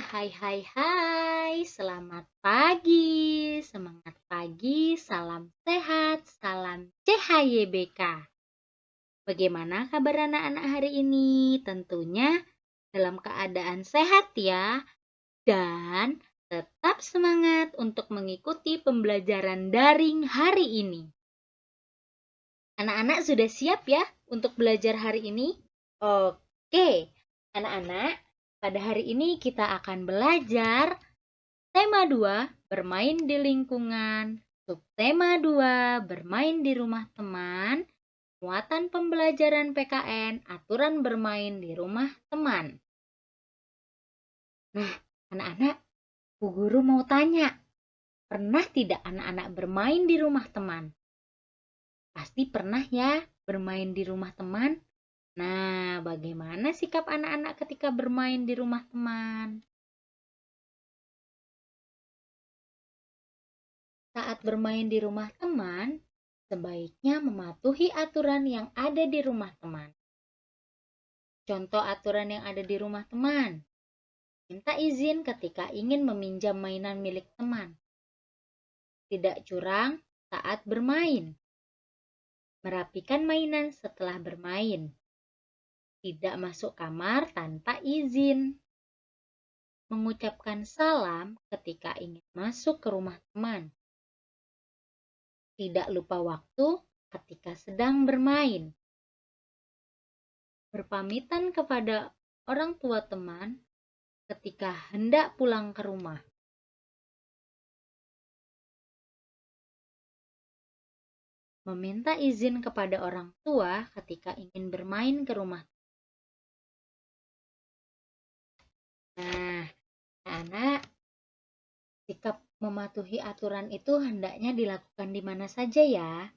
Hai, selamat pagi, semangat pagi, salam sehat, salam CHYBK. Bagaimana kabar anak-anak hari ini? Tentunya dalam keadaan sehat ya, dan tetap semangat untuk mengikuti pembelajaran daring hari ini. Anak-anak sudah siap ya untuk belajar hari ini? Oke, anak-anak, pada hari ini kita akan belajar tema 2, bermain di lingkungan. Subtema 2, bermain di rumah teman. Muatan pembelajaran PKN, aturan bermain di rumah teman. Nah, anak-anak, Bu Guru mau tanya, pernah tidak anak-anak bermain di rumah teman? Pasti pernah ya bermain di rumah teman. Nah, bagaimana sikap anak-anak ketika bermain di rumah teman? Saat bermain di rumah teman, sebaiknya mematuhi aturan yang ada di rumah teman. Contoh aturan yang ada di rumah teman. Minta izin ketika ingin meminjam mainan milik teman. Tidak curang saat bermain. Merapikan mainan setelah bermain. Tidak masuk kamar tanpa izin. Mengucapkan salam ketika ingin masuk ke rumah teman. Tidak lupa waktu ketika sedang bermain. Berpamitan kepada orang tua teman ketika hendak pulang ke rumah. Meminta izin kepada orang tua ketika ingin bermain ke rumah. Nah, anak, sikap mematuhi aturan itu hendaknya dilakukan di mana saja ya.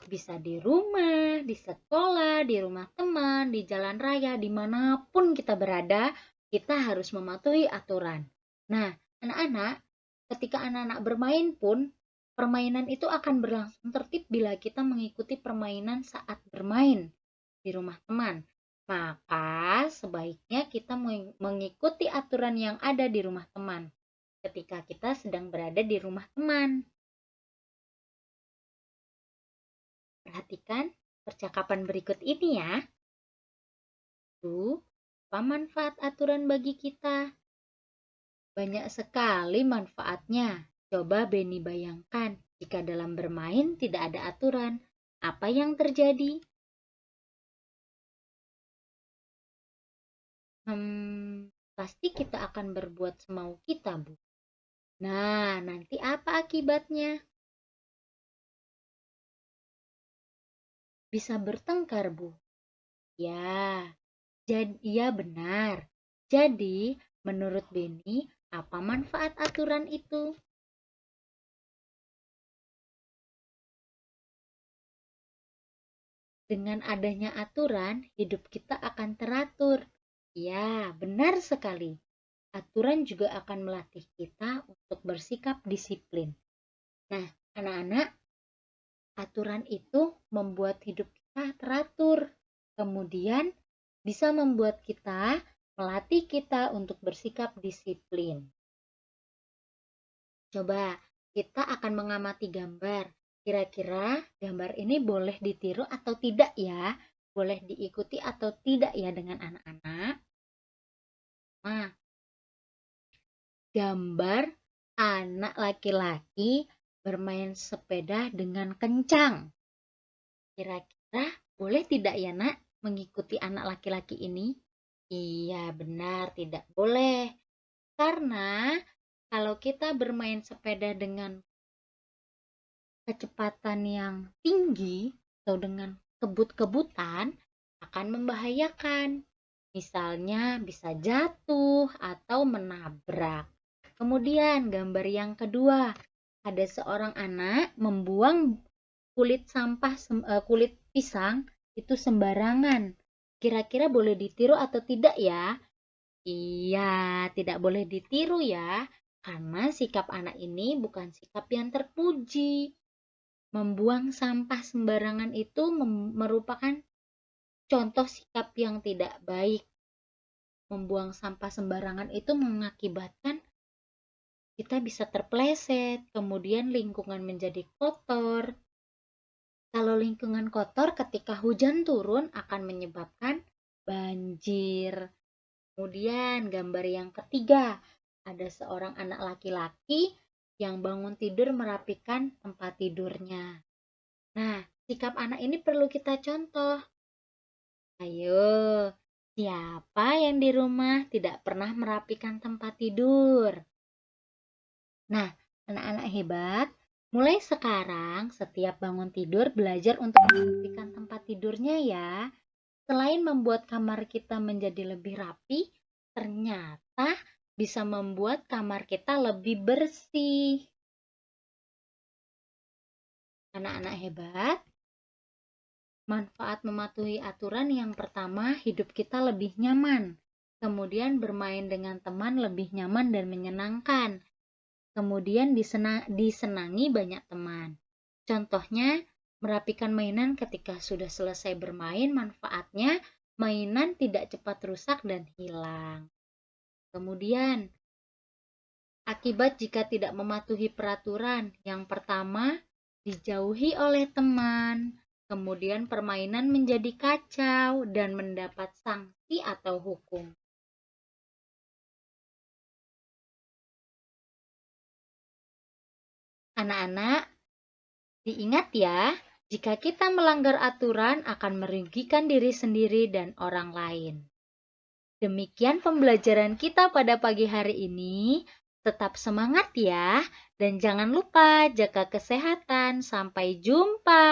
Bisa di rumah, di sekolah, di rumah teman, di jalan raya, dimanapun kita berada, kita harus mematuhi aturan. Nah, anak-anak, ketika anak-anak bermain pun, permainan itu akan berlangsung tertib bila kita mengikuti permainan saat bermain di rumah teman. Maka sebaiknya kita mengikuti aturan yang ada di rumah teman ketika kita sedang berada di rumah teman. Perhatikan percakapan berikut ini ya. Apa manfaat aturan bagi kita? Banyak sekali manfaatnya. Coba Beni bayangkan, jika dalam bermain tidak ada aturan, apa yang terjadi? Pasti kita akan berbuat semau kita, Bu. Nah, nanti apa akibatnya? Bisa bertengkar, Bu. Ya benar. Jadi, menurut Beni, apa manfaat aturan itu? Dengan adanya aturan, hidup kita akan teratur. Ya, benar sekali. Aturan juga akan melatih kita untuk bersikap disiplin. Nah, anak-anak, aturan itu membuat hidup kita teratur. Kemudian bisa membuat kita, melatih kita untuk bersikap disiplin. Coba kita akan mengamati gambar. Kira-kira gambar ini boleh ditiru atau tidak ya? Boleh diikuti atau tidak ya dengan anak-anak? Nah, gambar anak laki-laki bermain sepeda dengan kencang. Kira-kira boleh tidak ya nak mengikuti anak laki-laki ini? Iya benar, tidak boleh. Karena kalau kita bermain sepeda dengan kecepatan yang tinggi atau dengan kebut-kebutan akan membahayakan. Misalnya bisa jatuh atau menabrak. Kemudian gambar yang kedua, ada seorang anak membuang kulit pisang itu sembarangan. Kira-kira boleh ditiru atau tidak ya? Iya, tidak boleh ditiru ya, karena sikap anak ini bukan sikap yang terpuji. Membuang sampah sembarangan itu merupakan contoh sikap yang tidak baik. membuang sampah sembarangan itu mengakibatkan kita bisa terpeleset, kemudian lingkungan menjadi kotor. Kalau lingkungan kotor ketika hujan turun akan menyebabkan banjir. Kemudian gambar yang ketiga, ada seorang anak laki-laki yang bangun tidur merapikan tempat tidurnya. Nah, sikap anak ini perlu kita contoh. Ayo, siapa yang di rumah tidak pernah merapikan tempat tidur? Nah, anak-anak hebat, mulai sekarang setiap bangun tidur belajar untuk merapikan tempat tidurnya ya. Selain membuat kamar kita menjadi lebih rapi, ternyata bisa membuat kamar kita lebih bersih. Anak-anak hebat, manfaat mematuhi aturan yang pertama, hidup kita lebih nyaman. Kemudian bermain dengan teman lebih nyaman dan menyenangkan. Kemudian disenangi banyak teman. Contohnya, merapikan mainan ketika sudah selesai bermain, manfaatnya mainan tidak cepat rusak dan hilang. Kemudian, akibat jika tidak mematuhi peraturan, yang pertama, dijauhi oleh teman, kemudian permainan menjadi kacau dan mendapat sanksi atau hukum. Anak-anak, diingat ya, jika kita melanggar aturan akan merugikan diri sendiri dan orang lain. Demikian pembelajaran kita pada pagi hari ini. Tetap semangat ya, dan jangan lupa jaga kesehatan. Sampai jumpa.